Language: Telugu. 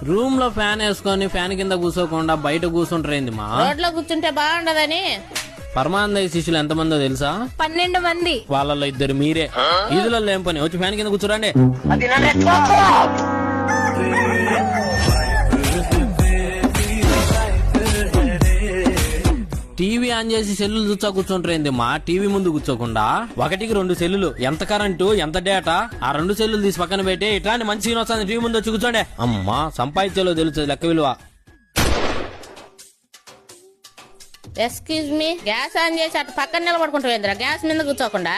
రూమ్ లో ఫ్యాన్ వేసుకొని ఫ్యాన్ కింద కూర్చోకుండా బయట కూర్చుంటారేంది మా? రోడ్లో కూర్చుంటే బాగుండదని. పరమానందయ్య శిష్యులు ఎంతమందో తెలుసా? 12 మంది. వాళ్ళలో 2 మీరే. ఈదులలో ఏం పని, వచ్చి ఫ్యాన్ కింద కూర్చోరండి. టీవీ ఆన్ చేసి సెల్లులు చూచా కూర్చుంటారేంది మా? టీవీ ముందు కూర్చోకుండా 1కి 2 సెల్లులు, ఎంత కరెంటు ఎంత డేటా, ఆ 2 సెల్లులు తీసి పక్కన పెట్టి ఇట్లాంటి మంచి సీన్ వస్తుంది టీవీ ముందు వచ్చి కూర్చోండి. అమ్మా సంపాదించేలో తెలుస్తుంది లెక్క విలువ. ఎక్స్క్యూజ్ మీ, గ్యాస్ ఆన్ చేసి అటు పక్కన నిలబడుకుంటావేంద్రా, గ్యాస్ మీద కూర్చోకుండా.